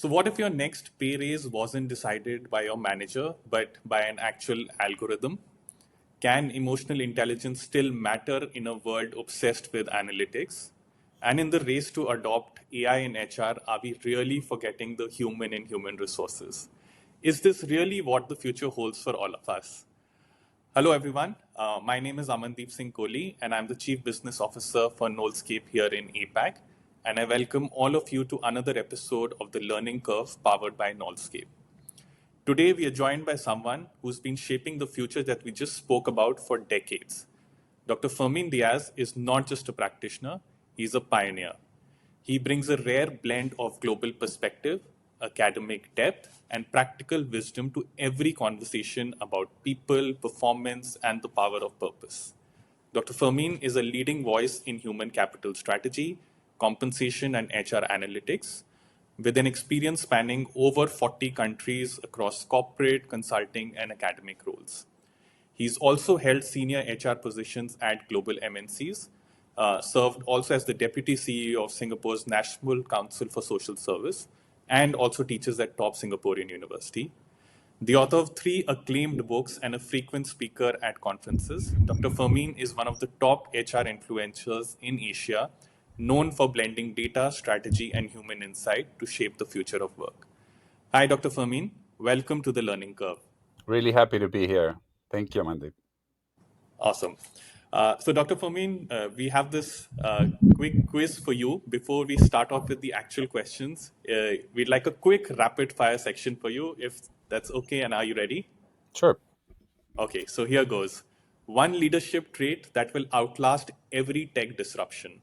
So, what if your next pay raise wasn't decided by your manager, but by an actual algorithm? Can emotional intelligence still matter in a world obsessed with analytics? And in the race to adopt AI in HR, are we really forgetting the human in human resources? Is this really what the future holds for all of us? Hello, everyone. My name is Amandeep Singh Kohli, and I'm the Chief Business Officer for KNOLSKAPE here in APAC. And I welcome all of you to another episode of the Learning Curve powered by KNOLSKAPE. Today, we are joined by someone who's been shaping the future that we just spoke about for decades. Dr. Fermin Diez is not just a practitioner, he's a pioneer. He brings a rare blend of global perspective, academic depth, and practical wisdom to every conversation about people, performance, and the power of purpose. Dr. Fermin is a leading voice in human capital strategy, compensation, and HR analytics, with an experience spanning over 40 countries across corporate, consulting, and academic roles. He's also held senior HR positions at global MNCs, served also as the deputy CEO of Singapore's National Council for Social Service, and also teaches at top Singaporean university. The author of three acclaimed books and a frequent speaker at conferences, Dr. Fermin is one of the top HR influencers in Asia, known for blending data, strategy, and human insight to shape the future of work. Hi, Dr. Fermin. Welcome to the Learning Curve. Really happy to be here. Thank you, Amandeep. Awesome. So, Dr. Fermin, we have this quick quiz for you. Before we start off with the actual questions, we'd like a quick rapid fire section for you, if that's okay. And are you ready? Sure. Okay, so here goes. One leadership trait that will outlast every tech disruption.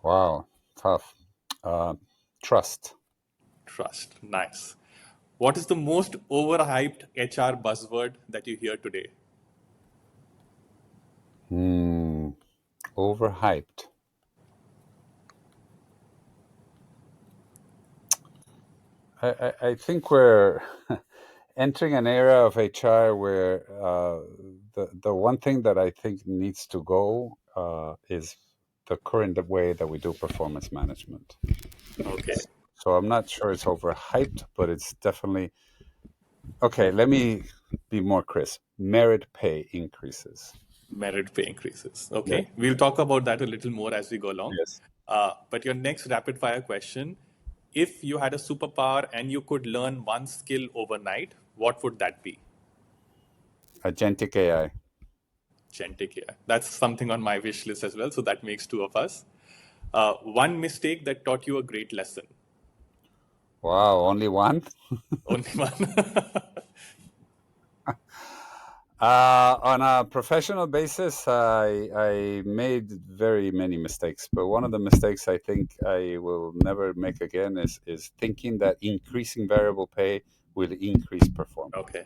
Wow. Tough. Trust. Trust. Nice. What is the most overhyped HR buzzword that you hear today? Overhyped. I think we're entering an era of HR where the one thing that I think needs to go is the current way that we do performance management. Okay. So I'm not sure it's overhyped, but it's definitely okay. Let me be more crisp. Merit pay increases. Merit pay increases. Okay. Yeah. We'll talk about that a little more as we go along. Yes. But your next rapid fire question, if you had a superpower and you could learn one skill overnight, what would that be? Agentic AI. Gentic AI. That's something on my wish list as well. So that makes two of us. One mistake that taught you a great lesson. Wow, only one? Only one. On a professional basis, I made very many mistakes, but one of the mistakes I think I will never make again is thinking that increasing variable pay will increase performance. Okay.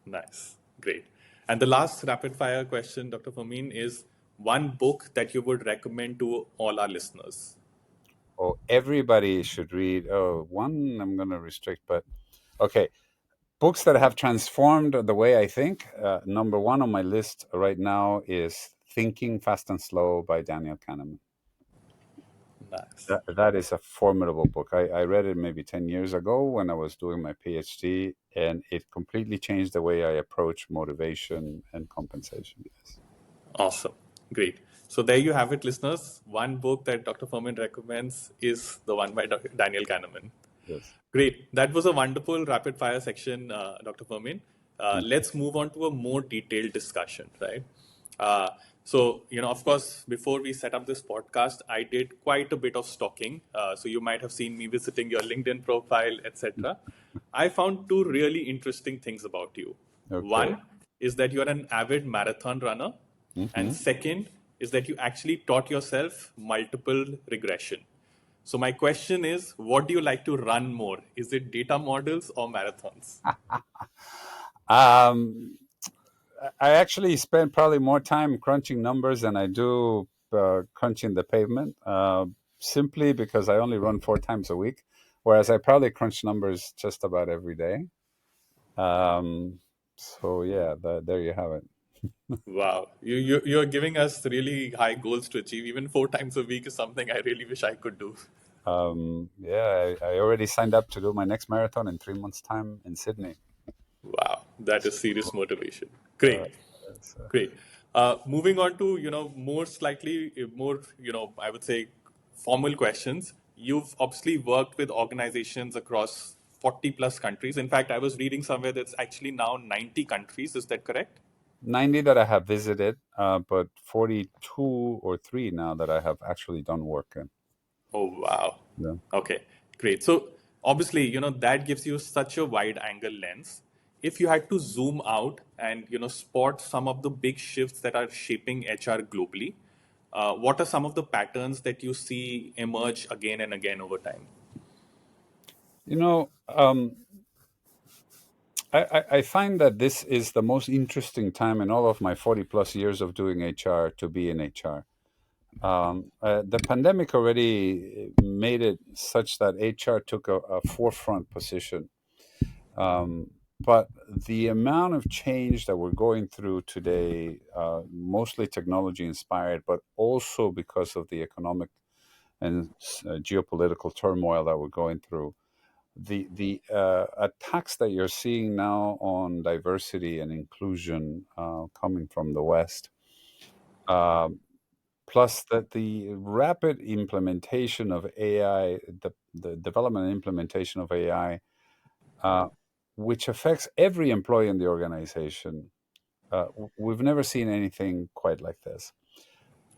Nice. Great. And the last rapid fire question, Dr. Fermin, is one book that you would recommend to all our listeners. Oh, everybody should read. Oh, one I'm going to restrict, but okay. Books that have transformed the way I think. Number one on my list right now is Thinking Fast and Slow by Daniel Kahneman. Nice. That is a formidable book. I read it maybe 10 years ago when I was doing my PhD, and it completely changed the way I approach motivation and compensation. Yes. Awesome. Great. So there you have it, listeners. One book that Dr. Furman recommends is the one by Daniel Kahneman. Yes. Great. That was a wonderful rapid fire section, Dr. Furman. Let's move on to a more detailed discussion, right? So, of course, before we set up this podcast, I did quite a bit of stalking. So you might have seen me visiting your LinkedIn profile, etc. I found two really interesting things about you. Okay. One is that you're an avid marathon runner. And second is that you actually taught yourself multiple regression. So my question is, what do you like to run more? Is it data models or marathons? I actually spend probably more time crunching numbers than I do crunching the pavement, simply because I only run 4 times a week, whereas I probably crunch numbers just about every day. So yeah, there you have it. Wow. You're giving us really high goals to achieve. Even 4 times a week is something I really wish I could do. Yeah, I already signed up to do my next marathon in 3 months' time in Sydney. Wow, that is serious motivation. Uh, Great. Great. Moving on to, more slightly more, I would say formal questions. You've obviously worked with organizations across 40 plus countries. In fact, I was reading somewhere that's actually now 90 countries. Is that correct? 90 that I have visited, but 42 or 3 now that I have actually done work in. Oh, wow. Yeah. Okay, great. So obviously, that gives you such a wide angle lens. If you had to zoom out and, spot some of the big shifts that are shaping HR globally, what are some of the patterns that you see emerge again and again over time? You know, I find that this is the most interesting time in all of my 40 plus years of doing HR to be in HR. The pandemic already made it such that HR took a forefront position. Um, but the amount of change that we're going through today, mostly technology inspired, but also because of the economic and geopolitical turmoil that we're going through, the attacks that you're seeing now on diversity and inclusion coming from the West, um, plus that the rapid implementation of AI, the development and implementation of AI, uh, which affects every employee in the organization. We've never seen anything quite like this.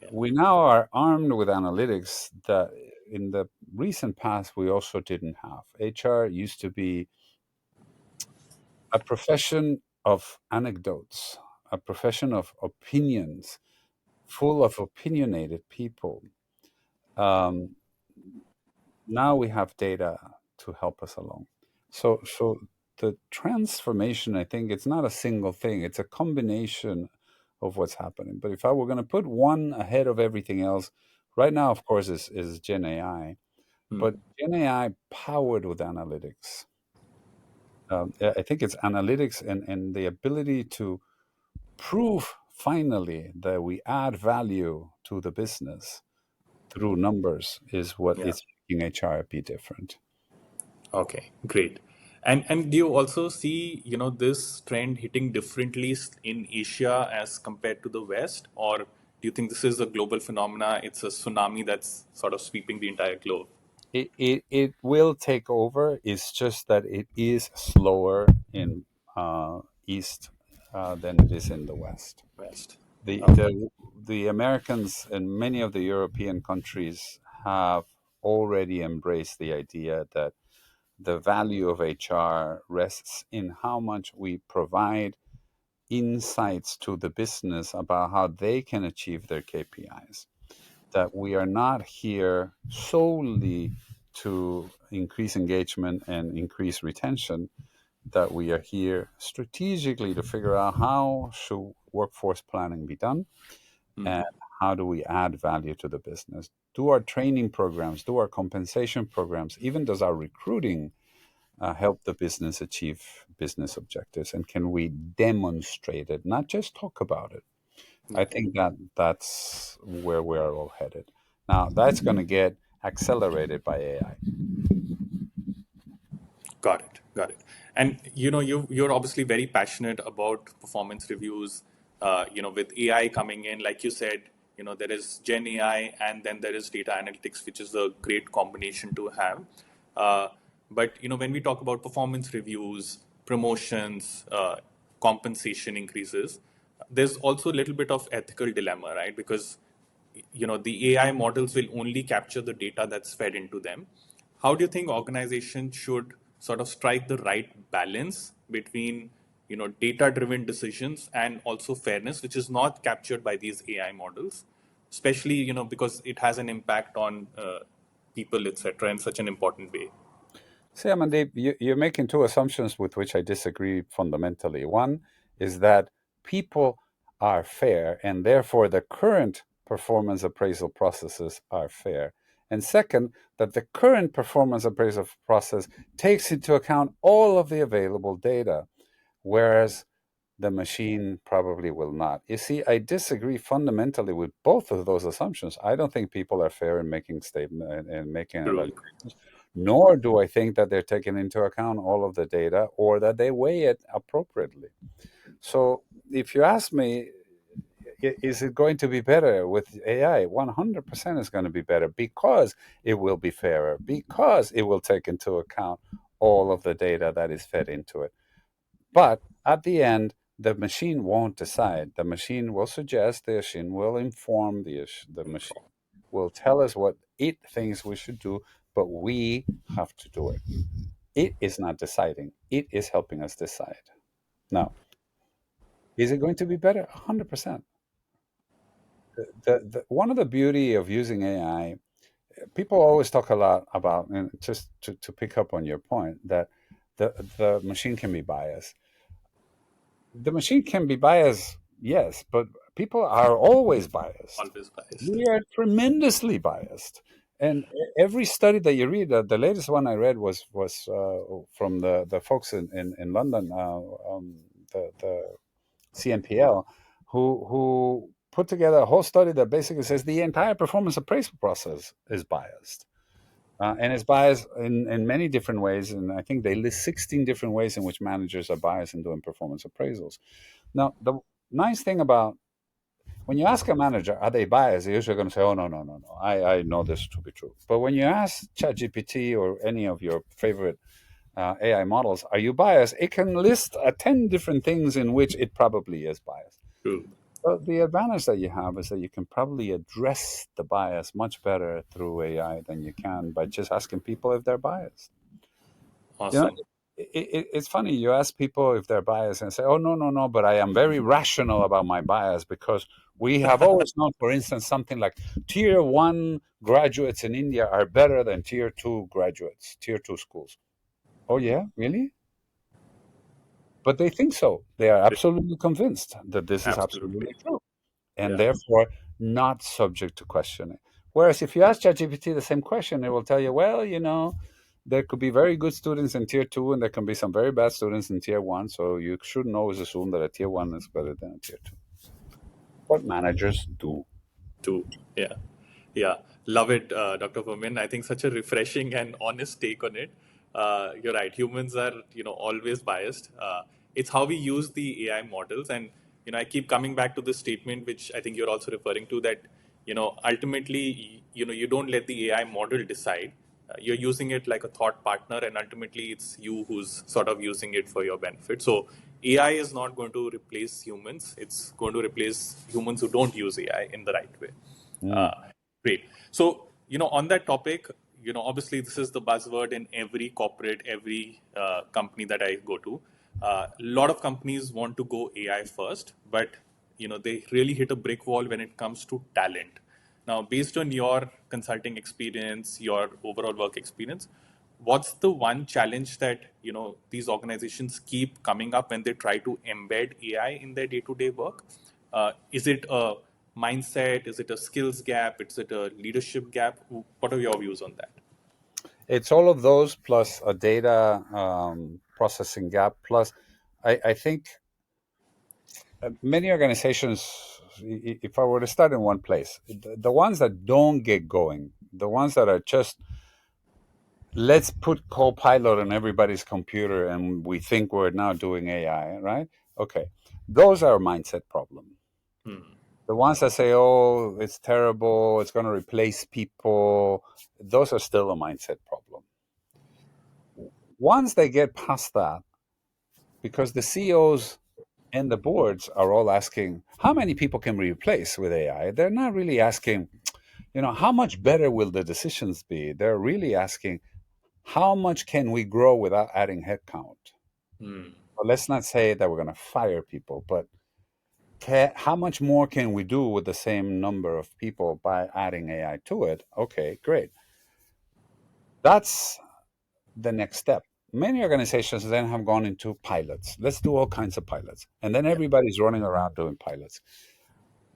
Yeah. We now are armed with analytics that in the recent past we also didn't have. HR used to be a profession of anecdotes, a profession of opinions, full of opinionated people. Um, Now we have data to help us along. So the transformation, I think, it's not a single thing; it's a combination of what's happening. But if I were going to put one ahead of everything else, right now, of course, is Gen AI. Hmm. But Gen AI powered with analytics. I think it's analytics and the ability to prove finally that we add value to the business through numbers is what Yeah. is making HR be different. Okay, great. And do you also see, this trend hitting differently in Asia as compared to the West, or do you think this is a global phenomena? It's a tsunami that's sort of sweeping the entire globe? It will take over. It's just that it is slower in East than it is in the West. West. The, Okay. the, the Americans and many of the European countries have already embraced the idea that the value of HR rests in how much we provide insights to the business about how they can achieve their KPIs. That we are not here solely to increase engagement and increase retention, that we are here strategically to figure out how should workforce planning be done and how do we add value to the business. Do our training programs, do our compensation programs, even does our recruiting help the business achieve business objectives? And can we demonstrate it, not just talk about it? I Yeah. think that that's where we are all headed. Now, that's going to get accelerated by AI. Got it. Got it. And you're obviously very passionate about performance reviews. With AI coming in, like you said, there is Gen AI and then there is data analytics, which is a great combination to have. Uh, but when we talk about performance reviews, promotions, compensation increases, there's also a little bit of ethical dilemma, right? Because the AI models will only capture the data that's fed into them. How do you think organizations should sort of strike the right balance between data-driven decisions and also fairness, which is not captured by these AI models, especially because it has an impact on people, etc., in such an important way? See, Amandeep, you're making two assumptions with which I disagree fundamentally. One is that people are fair, and therefore the current performance appraisal processes are fair. And second, that the current performance appraisal process takes into account all of the available data, whereas the machine probably will not. You see, I disagree fundamentally with both of those assumptions. I don't think people are fair in making statement and making True. evaluations, nor do I think that they're taking into account all of the data or that they weigh it appropriately. So, if you ask me, is it going to be better with AI? 100% is going to be better because it will be fairer, because it will take into account all of the data that is fed into it. But at the end, the machine won't decide. The machine will suggest, the machine will inform, the machine will tell us what it thinks we should do, but we have to do it. It is not deciding, it is helping us decide. Now, is it going to be better? 100%. One of the beauty of using AI, people always talk a lot about, and just to pick up on your point, that the machine can be biased. The machine can be biased, yes, but people are always biased. Always biased. We are tremendously biased. And every study that you read, the latest one I read was from the folks in London, the CNPL, who put together a whole study that basically says the entire performance appraisal process is biased. And it's biased in many different ways. And I think they list 16 different ways in which managers are biased in doing performance appraisals. Now, the nice thing about when you ask a manager, are they biased? They're usually going to say, oh, no, no, no, no. I know this to be true. But when you ask ChatGPT or any of your favorite AI models, are you biased? It can list 10 different things in which it probably is biased. True. But the advantage that you have is that you can probably address the bias much better through AI than you can by just asking people if they're biased. You know, Awesome. it's funny. You ask people if they're biased and say, "Oh, no, no, no," but I am very rational about my bias because we have always known, for instance, something like tier one graduates in India are better than tier two graduates, tier two schools. Oh, yeah, really? But they think so. They are absolutely convinced that this is absolutely Absolutely. true, and Yeah. therefore not subject to questioning. Whereas if you ask ChatGPT the same question, it will tell you, well, there could be very good students in tier two, and there can be some very bad students in tier one. So you shouldn't always assume that a tier one is better than a tier two. But managers do. Too. Yeah. Yeah. Love it, Dr. Fermin. I think such a refreshing and honest take on it. You're right. Humans are, always biased. It's how we use the AI models. And, I keep coming back to this statement, which I think you're also referring to, that, ultimately, you don't let the AI model decide. You're using it like a thought partner, and ultimately it's you who's sort of using it for your benefit. So AI is not going to replace humans. It's going to replace humans who don't use AI in the right way. Mm. Uh, Great. So, on that topic, obviously this is the buzzword in every corporate, every company that I go to. A lot of companies want to go AI first, but, they really hit a brick wall when it comes to talent. Now, based on your consulting experience, your overall work experience, what's the one challenge that, these organizations keep coming up when they try to embed AI in their day-to-day work? Is it a mindset? Is it a skills gap? Is it a leadership gap? What are your views on that? It's all of those plus a data processing gap. Plus, I think many organizations, if I were to start in one place, the ones that don't get going, the ones that are just, let's put Copilot on everybody's computer and we think we're now doing AI, right? Okay. Those are a mindset problem. Hmm. The ones that say, oh, it's terrible, it's going to replace people, those are still a mindset problem. Once they get past that, because the CEOs and the boards are all asking, how many people can we replace with AI? They're not really asking, how much better will the decisions be? They're really asking, how much can we grow without adding headcount? Hmm. Well, let's not say that we're going to fire people, but how much more can we do with the same number of people by adding AI to it? Okay, great. That's the next step. Many organizations then have gone into pilots. Let's do all kinds of pilots. And then Yeah. everybody's running around doing pilots.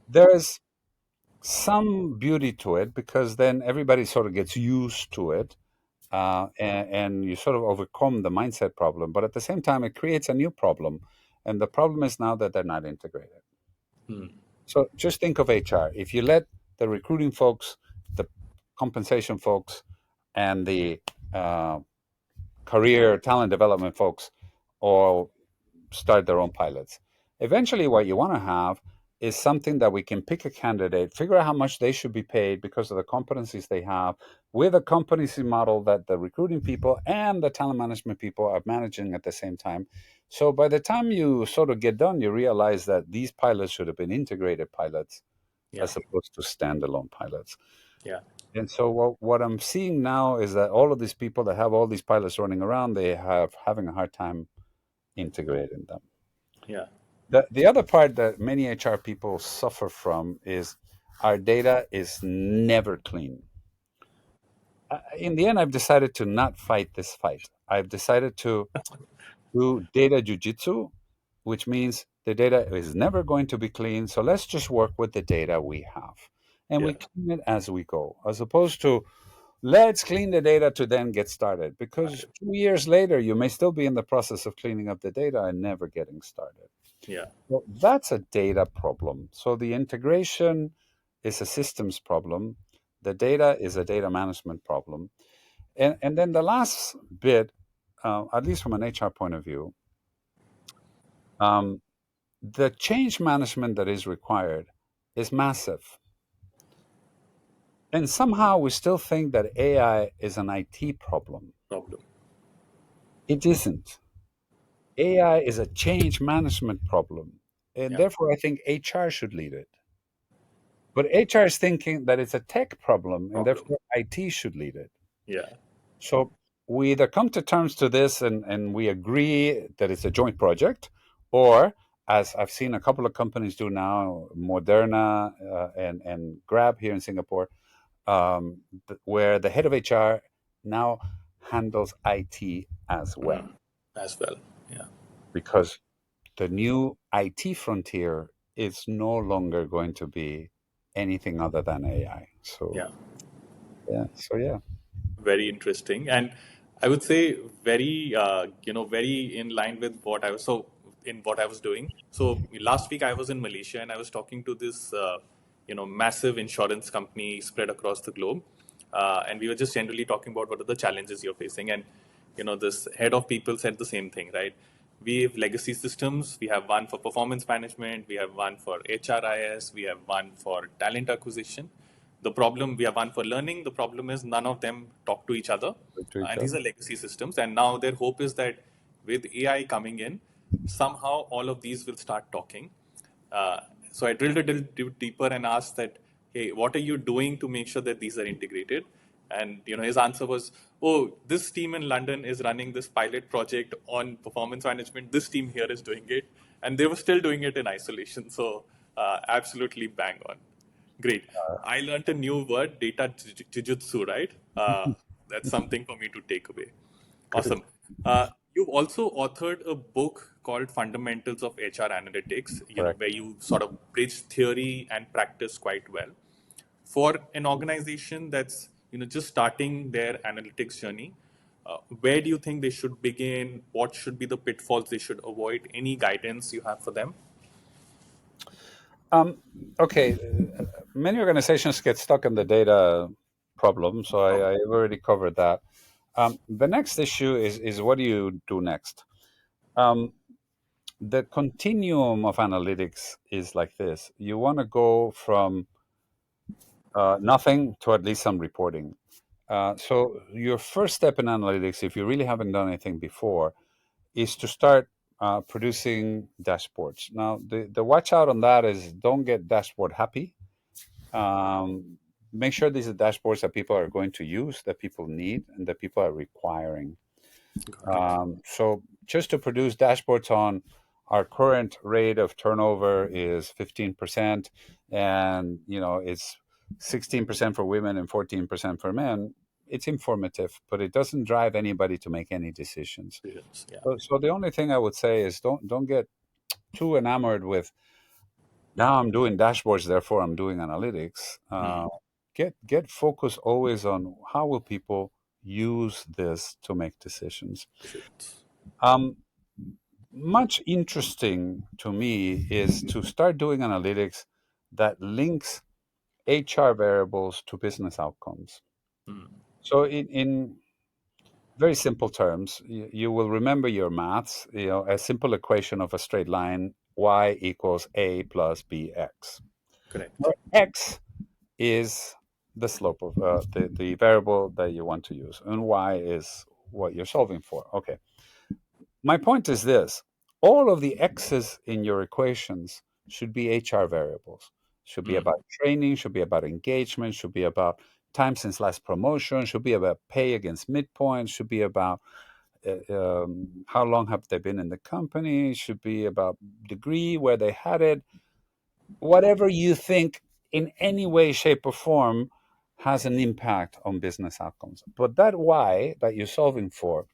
There's some beauty to it because then everybody sort of gets used to it, and you sort of overcome the mindset problem. But at the same time, it creates a new problem. And the problem is now that they're not integrated. Hmm. So just think of HR. If you let the recruiting folks, the compensation folks, and the uh, career talent development folks all start their own pilots. Eventually, what you want to have is something that we can pick a candidate, figure out how much they should be paid because of the competencies they have, with a competency model that the recruiting people and the talent management people are managing at the same time. So by the time you sort of get done, you realize that these pilots should have been integrated pilots Yeah. as opposed to standalone pilots. Yeah. And so what I'm seeing now is that all of these people that have all these pilots running around, they have having a hard time integrating them. Yeah. The other part that many HR people suffer from is our data is never clean. In the end, I've decided to not fight this fight. I've decided to do data jujitsu, which means the data is never going to be clean. So let's just work with the data we have. And Yeah. we clean it as we go, as opposed to let's clean the data to then get started. Got Because it. 2 years later, you may still be in the process of cleaning up the data and never getting started. Yeah. Well, that's a data problem. So the integration is a systems problem. The data is a data management problem. And then the last bit, at least from an HR point of view, um, the change management that is required is massive. And somehow we still think that AI is an IT problem. Problem. It isn't. AI is a change management problem. And Yeah. therefore, I think HR should lead it. But HR is thinking that it's a tech problem, and Problem. therefore IT should lead it. Yeah. So we either come to terms to this and we agree that it's a joint project, or as I've seen a couple of companies do now, Moderna and Grab here in Singapore, where the head of HR now handles IT as well, As well. Yeah. because the new IT frontier is no longer going to be anything other than AI. So Yeah. yeah. Very interesting, and I would say very very in line with what I was doing. So last week I was in Malaysia and I was talking to this massive insurance company spread across the globe, and we were just generally talking about what are the challenges you're facing. And this head of people said the same thing, right? We have legacy systems. We have one for performance management, we have one for HRIS, we have one for talent acquisition. The problem, we have one for learning. The problem is none of them talk to each other. To each And these other. are legacy systems. And now their hope is that with AI coming in, somehow all of these will start talking. Uh, so I drilled a little deeper and asked that, hey, what are you doing to make sure that these are integrated? And his answer was, oh, this team in London is running this pilot project on performance management. This team here is doing it, and they were still doing it in isolation. So absolutely bang on. Great. I learned a new word, data jujutsu, right? That's something for me to take away. Good. Awesome. You've also authored a book called Fundamentals of HR Analytics, Correct. where you sort of bridge theory and practice quite well. For an organization that's, just starting their analytics journey, where do you think they should begin? What should be the pitfalls they should avoid? Any guidance you have for them? Um, okay. Many organizations get stuck in the data problem, so Problem. I've already covered that. The next issue is what do you do next? Um, the continuum of analytics is like this. You want to go from nothing to at least some reporting. So your first step in analytics, if you really haven't done anything before, is to start producing dashboards. Now, the watch out on that is don't get dashboard happy. Um, Make sure these are dashboards that people are going to use, that people need, and that people are requiring. Got it. So just to produce dashboards on our current rate of turnover is 15%, and it's 16% for women and 14% for men. It's informative, but it doesn't drive anybody to make any decisions. Yes. Yeah. So the only thing I would say is don't get too enamored with now I'm doing dashboards, therefore I'm doing analytics. Get focus always on how will people use this to make decisions. Decisions. Um, much interesting to me is to start doing analytics that links HR variables to business outcomes. Mm. So, in very simple terms, you will remember your maths, a simple equation of a straight line, y equals a plus bx, Correct. where x is the slope of the variable that you want to use, and y is what you're solving for. Okay. My point is this: all of the x's in your equations should be HR variables. Should be Mm. about training, should be about engagement, should be about time since last promotion, should be about pay against midpoint, should be about how long have they been in the company, should be about degree, where they had it, whatever you think in any way, shape, or form has an impact on business outcomes. But that why that you're solving for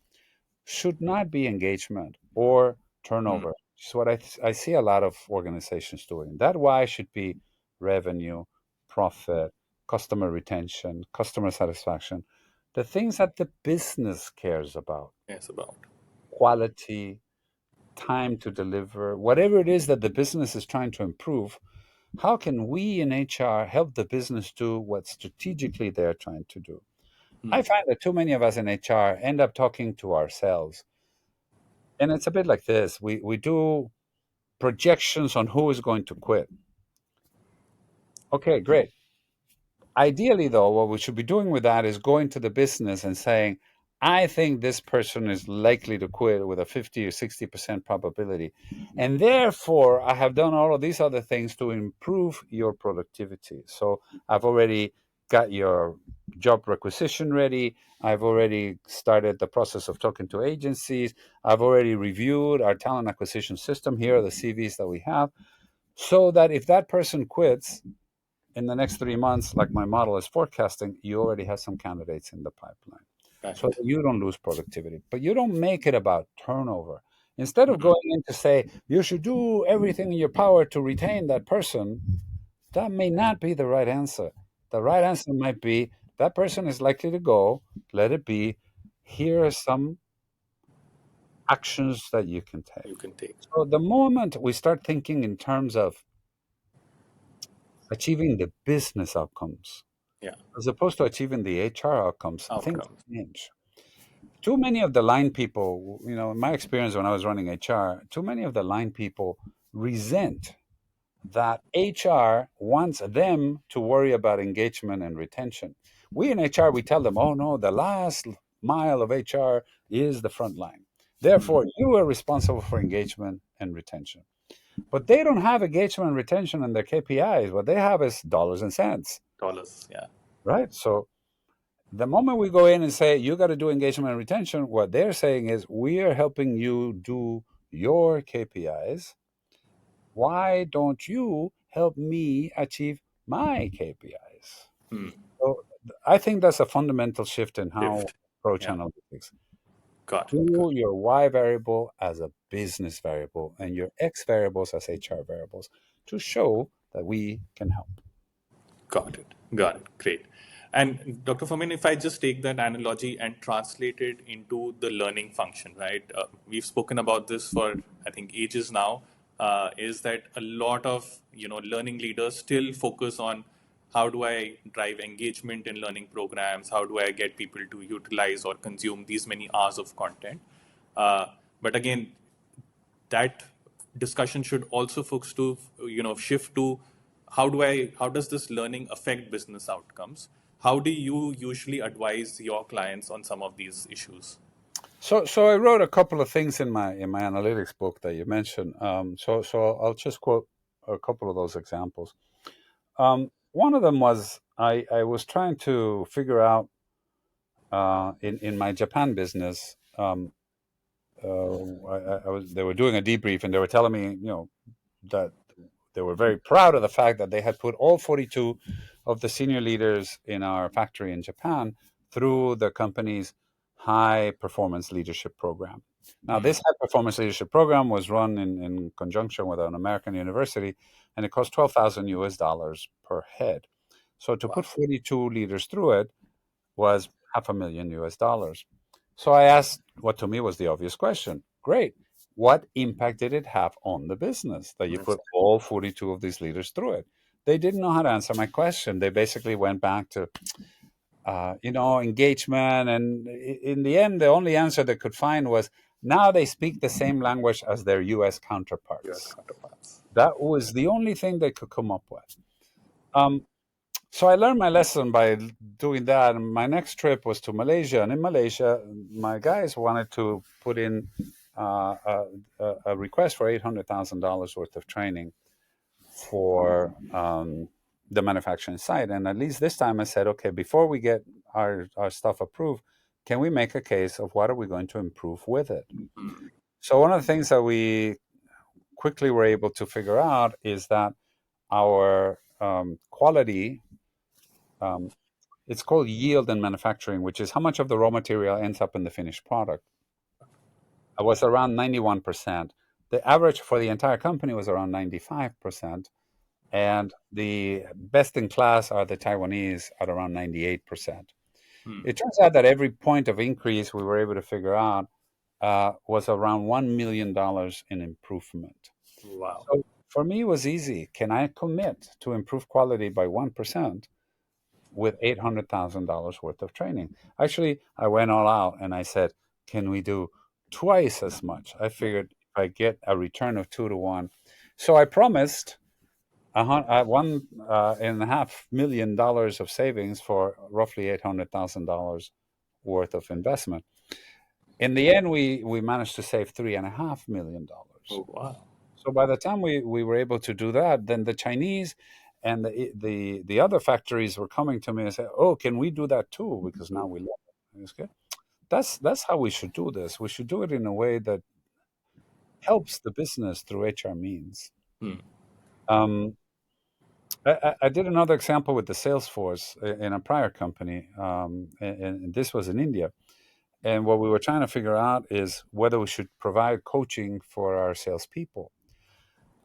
should not be engagement or Mm. turnover. It's what I see a lot of organizations doing. That why should be revenue, profit, customer retention, customer satisfaction, the things that the business cares about, Yes, about. quality, time to deliver, whatever it is that the business is trying to improve. How can we in HR help the business do what strategically they're trying to do? I Mm. find that too many of us in HR end up talking to ourselves. And it's a bit like this. We do projections on who is going to quit. Okay, great. Ideally, though, what we should be doing with that is going to the business and saying, I think this person is likely to quit with a 50 or 60% probability. And therefore, I have done all of these other things to improve your productivity. So I've already got your job requisition ready. I've already started the process of talking to agencies. I've already reviewed our talent acquisition system. Here are the CVs that we have. So that if that person quits, in the next 3 months, like my model is forecasting, you already have some candidates in the pipeline. So Right. you don't lose productivity, but you don't make it about turnover. Instead of Mm. going in to say, you should do everything in your power to retain that person, that may not be the right answer. The right answer might be that person is likely to go, let it be. Here are some actions that you can take. You can take. So the moment we start thinking in terms of achieving the business outcomes, Yeah. as opposed to achieving the HR outcomes, things Outcomes. change. Too many of the line people, in my experience when I was running HR, too many of the line people resent that HR wants them to worry about engagement and retention. We in HR, we tell them, oh no, the last mile of HR is the front line. Mm. Therefore, you are responsible for engagement and retention. But they don't have engagement and retention in their KPIs. What they have is dollars and cents, Dollars. Yeah. right? So the moment we go in and say you got to do engagement and retention, what they're saying is we are helping you do your KPIs. Why don't you help me achieve my KPIs? Mm. So I think that's a fundamental shift in how we Shift. approach Yeah. analytics. Got it. Got Do it. your Y variable as a business variable and your X variables as HR variables to show that we can help. Got it. Got it. Great. And Dr. Famin, if I just take that analogy and translate it into the learning function, right? We've spoken about this for, I think, ages now. Is that a lot of learning leaders still focus on how do I drive engagement in learning programs? How do I get people to utilize or consume these many hours of content? Uh, but again, that discussion should also focus to shift to how does this learning affect business outcomes? How do you usually advise your clients on some of these issues? So I wrote a couple of things in my analytics book that you mentioned. So I'll just quote a couple of those examples. One of them was I was trying to figure out in my Japan business. I was They were doing a debrief and they were telling me that they were very proud of the fact that they had put all 42 of the senior leaders in our factory in Japan through the company's high performance leadership program. Now, this Mm. high performance leadership program was run in conjunction with an American university, and it cost 12,000 US dollars per head. So to put Wow. 42 leaders through it was half a million US dollars. So I asked what to me was the obvious question. Great. what impact did it have on the business that you put all 42 of these leaders through it? They didn't know how to answer my question. They basically went back to, engagement. And in the end, the only answer they could find was now they speak the same language as their US US counterparts. counterparts. That was the only thing they could come up with. So I learned my lesson by doing that. And my next trip was to Malaysia. And in Malaysia, my guys wanted to put in a request for $800,000 worth of training for the manufacturing site. And at least this time I said, okay, before we get our stuff approved, can we make a case of what are we going to improve with it? So one of the things that we quickly were able to figure out is that our quality, it's called yield in manufacturing, which is how much of the raw material ends up in the finished product. It was around 91%. The average for the entire company was around 95%. And the best in class are the Taiwanese at around 98%. It turns out that every point of increase we were able to figure out was around $1 million in improvement. Wow. So for me, it was easy. Can I commit to improve quality by 1% with $800,000 worth of training? Actually, I went all out and I said, can we do twice as much? I figured if I get a return of 2 to 1. So I promised $1.5 million of savings for roughly $800,000 worth of investment. In the end, we managed to save $3.5 million. Oh, wow. So by the time we were able to do that, then the Chinese and the other factories were coming to me and said, "Oh, can we do that too? Because now we love it." It's good. That's how we should do this. We should do it in a way that helps the business through HR means. Hmm. Um, I did another example with the Salesforce in a prior company, and this was in India. And what we were trying to figure out is whether we should provide coaching for our salespeople.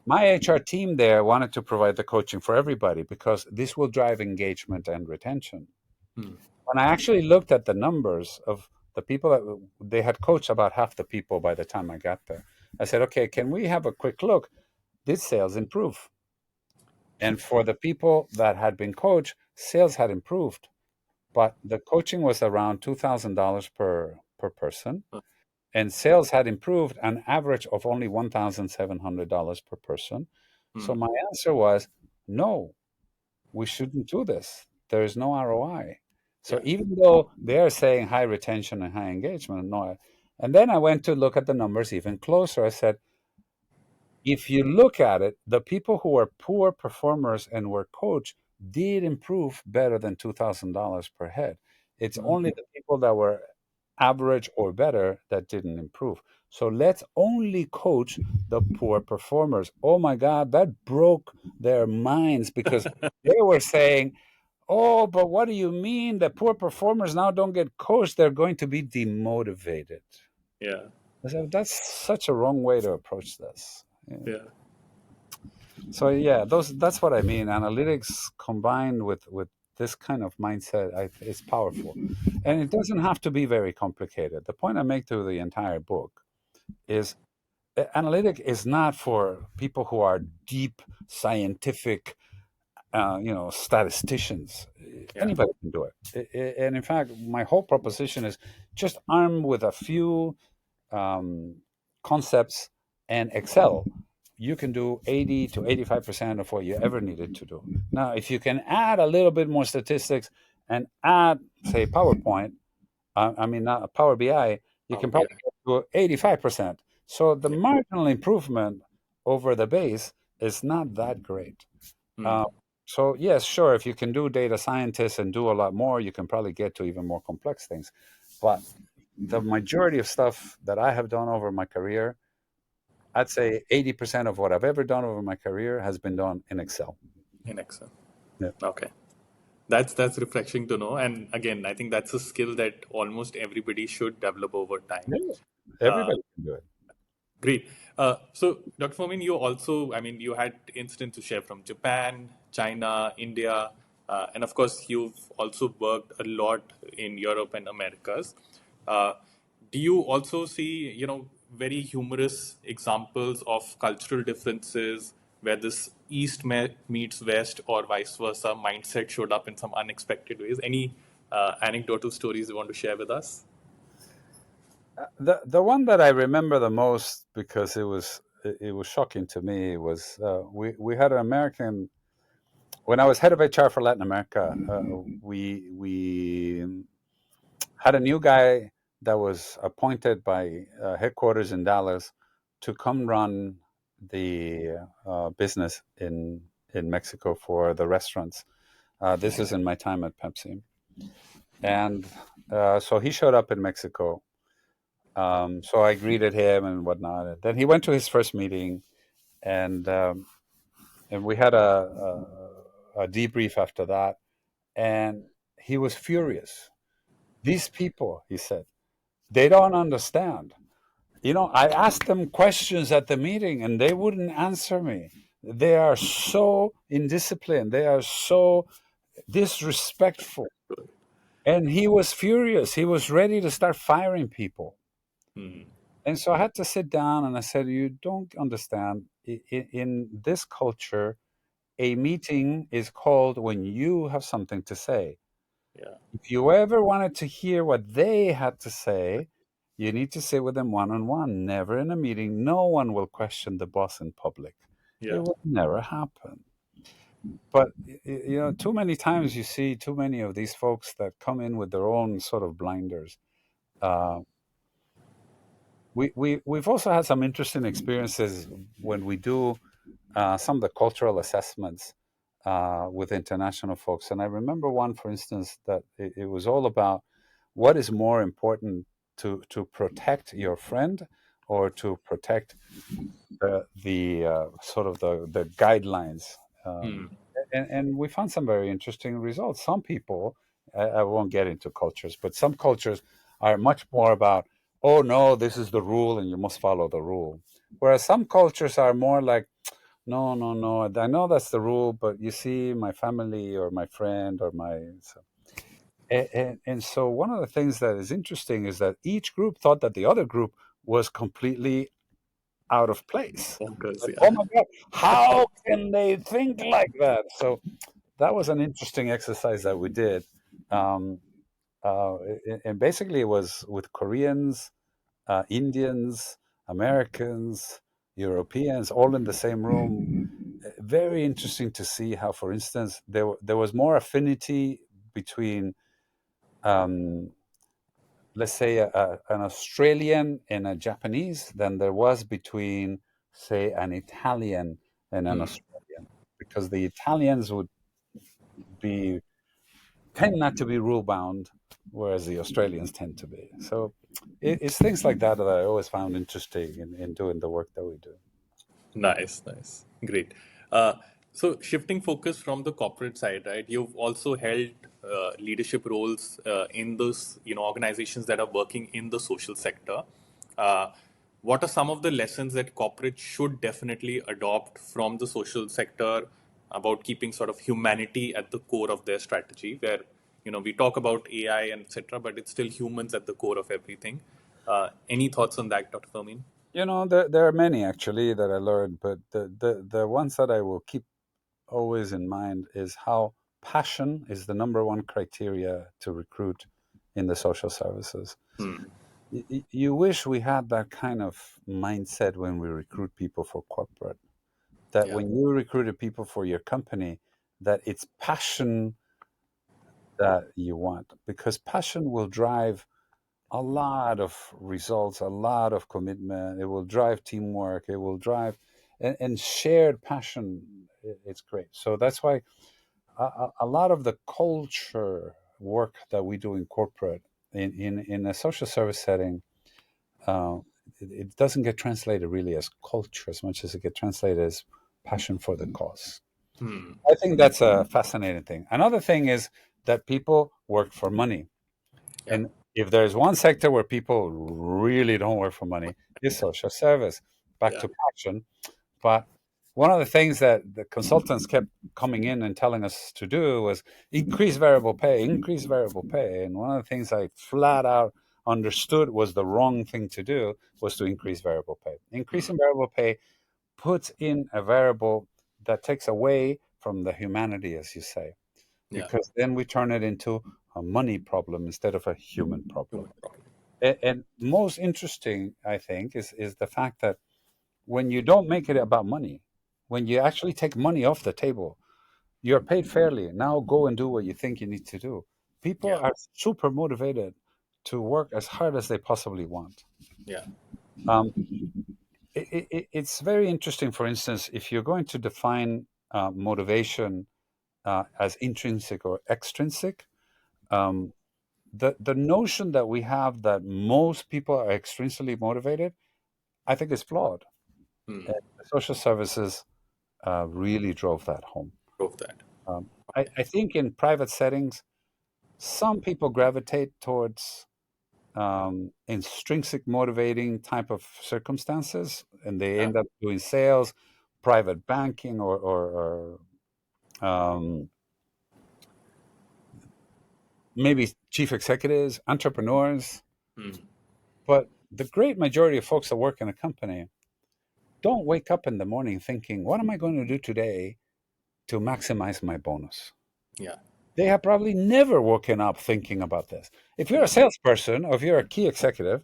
My HR team there wanted to provide the coaching for everybody because this will drive engagement and retention. Hmm. When I actually looked at the numbers of the people that they had coached about half the people by the time I got there, I said, okay, can we have a quick look? Did sales improve? And for the people that had been coached, sales had improved, but the coaching was around $2,000 per person, and sales had improved an average of only $1,700 per person. So Hmm. my answer was, no, we shouldn't do this. There is no ROI. So Yeah. even though they're saying high retention and high engagement, no. And then I went to look at the numbers even closer. I said, if you look at it, the people who were poor performers and were coached did improve better than $2,000 per head. It's only the people that were average or better that didn't improve. So let's only coach the poor performers. Oh my God, that broke their minds because they were saying, oh, but what do you mean? The poor performers now don't get coached. They're going to be demotivated. Yeah. I said, that's such a wrong way to approach this. Yeah. Yeah. So yeah, that's what I mean. Analytics combined with this kind of mindset is powerful, and it doesn't have to be very complicated. The point I make to the entire book is analytic is not for people who are deep scientific, statisticians. Yeah. Anybody can do it. And in fact, my whole proposition is just armed with a few concepts and Excel, you can do 80 to 85% of what you ever needed to do. Now, if you can add a little bit more statistics and add, say, PowerPoint, not Power BI, you can Yeah. probably get to 85%. So the marginal improvement over the base is not that great. Hmm. Uh, so yes, sure, if you can do data scientists and do a lot more, you can probably get to even more complex things. But the majority of stuff that I have done over my career, I'd say 80% of what I've ever done over my career has been done in Excel. In Excel. Yeah. Okay. That's refreshing to know. And again, I think that's a skill that almost everybody should develop over time. Yeah. Uh, Everybody can do it. Great. So, Dr. Fermin, you also, I mean, you had incidents to share from Japan, China, India, and of course, you've also worked a lot in Europe and Americas. Uh, do you also see, very humorous examples of cultural differences where this meets West or vice versa mindset showed up in some unexpected ways? Any anecdotal stories you want to share with us? The one that I remember the most, because it was shocking to me, was we had an American. When I was head of HR for Latin America, we had a new guy that was appointed by headquarters in Dallas to come run the business in Mexico for the restaurants. This is in my time at Pepsi, and so he showed up in Mexico. So I greeted him and whatnot. And then he went to his first meeting, and we had a debrief after that. And he was furious. These people, he said, they don't understand. I asked them questions at the meeting and they wouldn't answer me. They are so indisciplined. They are so disrespectful. And he was furious. He was ready to start firing people. Hmm. And so I had to sit down and I said, you don't understand. In this culture, a meeting is called when you have something to say. Yeah. If you ever wanted to hear what they had to say, you need to sit with them one on one, never in a meeting. No one will question the boss in public. It Yeah. will never happen. But too many times you see too many of these folks that come in with their own sort of blinders. Uh, we've also had some interesting experiences when we do some of the cultural assessments with international folks. And I remember one, for instance, that it was all about what is more important to protect your friend or to protect the sort of the guidelines. Hmm. And we found some very interesting results. Some people, I won't get into cultures, but some cultures are much more about, oh no, this is the rule and you must follow the rule. Whereas some cultures are more like, no, no, no, I know that's the rule, but you see, my family or my friend or my. So, and so one of the things that is interesting is that each group thought that the other group was completely out of place. Bonkers. Like, Yeah. oh my God, how can they think like that? So that was an interesting exercise that we did. Um, and basically, it was with Koreans, Indians, Americans, Europeans, all in the same room. Very interesting to see how, for instance, there was more affinity between, um, let's say, an Australian and a Japanese than there was between, say, an Italian and an Hmm. Australian, because the Italians would be tend not to be rule bound, whereas the Australians tend to be. So it's things like that that I always found interesting in doing the work that we do. Nice, nice, great. Uh, so shifting focus from the corporate side, right? You've also held leadership roles in those, organizations that are working in the social sector. Uh, what are some of the lessons that corporate should definitely adopt from the social sector about keeping sort of humanity at the core of their strategy? Where we talk about AI and etc., but it's still humans at the core of everything. Any thoughts on that, Dr. Fermin? There are many actually that I learned, but the ones that I will keep always in mind is how passion is the number one criteria to recruit in the social services. Hmm. You wish we had that kind of mindset when we recruit people for corporate, that Yeah. when you recruited people for your company, that it's passion that you want, because passion will drive a lot of results, a lot of commitment. It will drive teamwork. It will drive and shared passion. It's great. So that's why a lot of the culture work that we do in corporate, in a social service setting, uh, it doesn't get translated really as culture as much as it gets translated as passion for the cause. Hmm. I think that's a fascinating thing. Another thing is that people work for money. Yeah. And if there's one sector where people really don't work for money, it's social service. Back Yeah. to passion. But one of the things that the consultants kept coming in and telling us to do was increase variable pay, increase variable pay. And one of the things I flat out understood was the wrong thing to do was to increase variable pay. Hmm. Increasing variable pay puts in a variable that takes away from the humanity, as you say, Yeah. because then we turn it into a money problem instead of a human problem. Human problem. And most interesting, I think, is the fact that when you don't make it about money, when you actually take money off the table, you're paid fairly. Now go and do what you think you need to do. People Yeah. are super motivated to work as hard as they possibly want. Yeah. Um, it's very interesting, for instance, if you're going to define motivation as intrinsic or extrinsic, um, the notion that we have that most people are extrinsically motivated, I think is flawed. Hmm. And the social services really drove that home. Prove that. I think in private settings, some people gravitate towards intrinsic motivating type of circumstances, and they Yeah. end up doing sales, private banking, or maybe chief executives, entrepreneurs. Hmm. But the great majority of folks that work in a company don't wake up in the morning thinking, what am I going to do today to maximize my bonus? Yeah. They have probably never woken up thinking about this. If you're a Yeah. salesperson or if you're a key executive,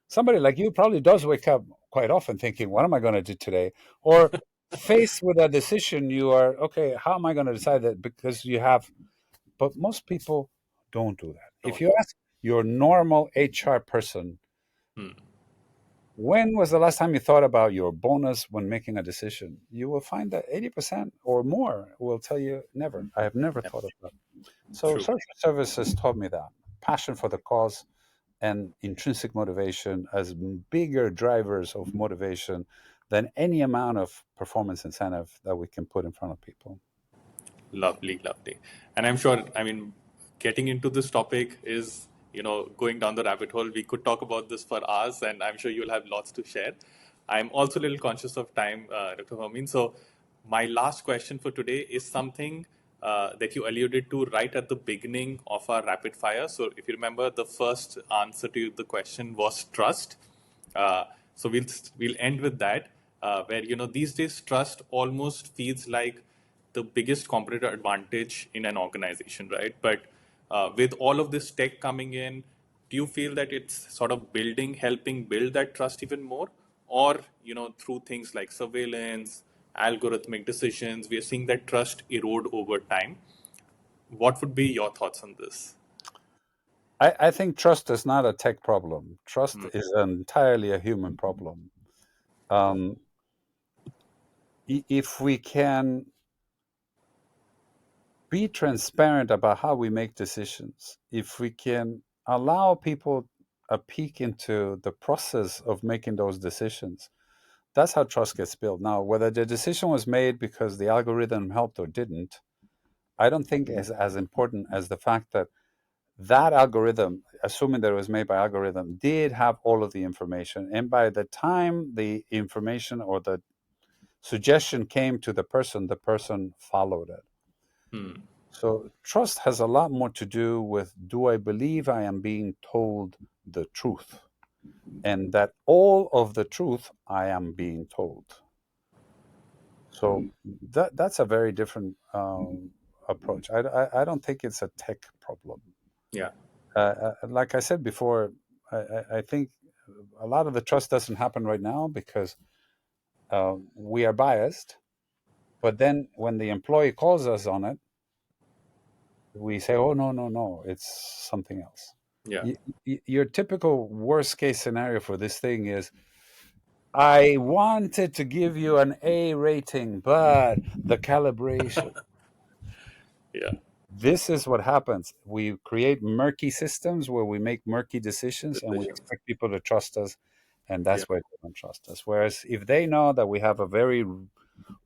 somebody like you probably does wake up quite often thinking, what am I going to do today? Or faced with a decision, you are, okay, how am I going to decide that? Because you have, but most people don't do that. If Don't. you ask your normal HR person, Hmm. when was the last time you thought about your bonus when making a decision? You will find that 80% or more will tell you never. I have never Yeah. thought of that. So True. social services taught me that passion for the cause and intrinsic motivation as bigger drivers of motivation than any amount of performance incentive that we can put in front of people. Lovely, lovely. And I'm sure, I mean, getting into this topic is, going down the rabbit hole. We could talk about this for hours, and I'm sure you'll have lots to share. I'm also a little conscious of time, Dr. Hermin. So, my last question for today is something that you alluded to right at the beginning of our rapid fire. So, if you remember, the first answer to the question was trust. So we'll end with that, where these days trust almost feels like the biggest competitive advantage in an organization, right? But with all of this tech coming in, do you feel that it's sort of helping build that trust even more, or through things like surveillance, algorithmic decisions, we are seeing that trust erode over time? What would be your thoughts on this? I think trust is not a tech problem. Trust Hmm. is entirely a human problem. Um, if we can be transparent about how we make decisions, if we can allow people a peek into the process of making those decisions, that's how trust gets built. Now, whether the decision was made because the algorithm helped or didn't, I don't think is as important as the fact that that algorithm, assuming that it was made by algorithm, did have all of the information. And by the time the information or the suggestion came to the person followed it. Hmm. So trust has a lot more to do with, do I believe I am being told the truth? And that all of the truth I am being told. So that's a very different approach. I don't think it's a tech problem. Yeah. Like I said before, I think a lot of the trust doesn't happen right now because we are biased. But then when the employee calls us on it, we say, "Oh no, no, no! It's something else." Yeah. Your typical worst case scenario for this thing is, I wanted to give you an A rating, but the calibration. Yeah. This is what happens. We create murky systems where we make murky decisions and we Decisions. expect people to trust us, and Yeah. that's why they don't trust us. Whereas if they know that we have a very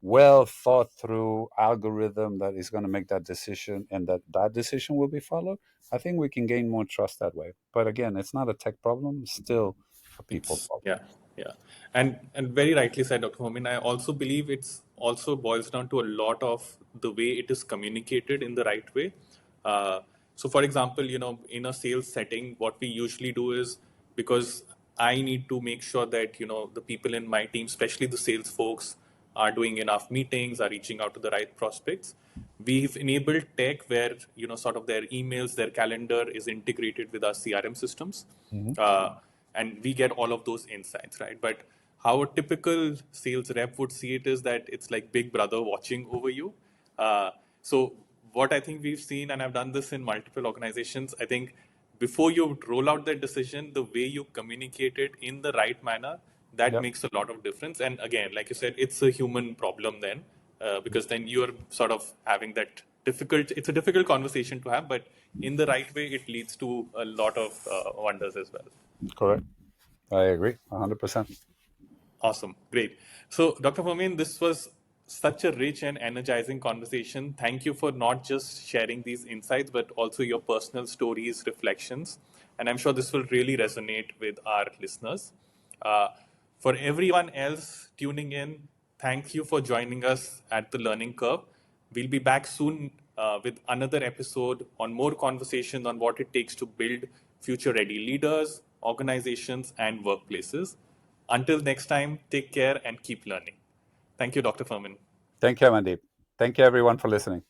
well thought through algorithm that is going to make that decision and that decision will be followed, I think we can gain more trust that way. But again, it's not a tech problem, it's still a people It's problem. yeah, yeah, and very rightly said, Dr. Homin. I also believe it's also boils down to a lot of the way it is communicated in the right way. Uh, So, for example, in a sales setting, what we usually do is, because I need to make sure that the people in my team, especially the sales folks, are doing enough meetings, are reaching out to the right prospects. We've enabled tech where sort of their emails, their calendar is integrated with our CRM systems, Hmm. uh, and we get all of those insights, right? But how a typical sales rep would see it is that it's like Big Brother watching over you. So what I think we've seen, and I've done this in multiple organizations, I think before you roll out that decision, the way you communicate it in the right manner, that Yep. makes a lot of difference. And again, like you said, it's a human problem then, because then you're sort of having that it's a difficult conversation to have, but in the right way, it leads to a lot of wonders as well. Correct. I agree 100%. Awesome. Great. So, Dr. Fermin, this was such a rich and energizing conversation. Thank you for not just sharing these insights, but also your personal stories, reflections. And I'm sure this will really resonate with our listeners. Uh, for everyone else tuning in, thank you for joining us at the Learning Curve. We'll be back soon with another episode on more conversation on what it takes to build future ready leaders, organizations, and workplaces. Until next time, take care and keep learning. Thank you, Dr. Furman. Thank you, Amandeep. Thank you, everyone, for listening.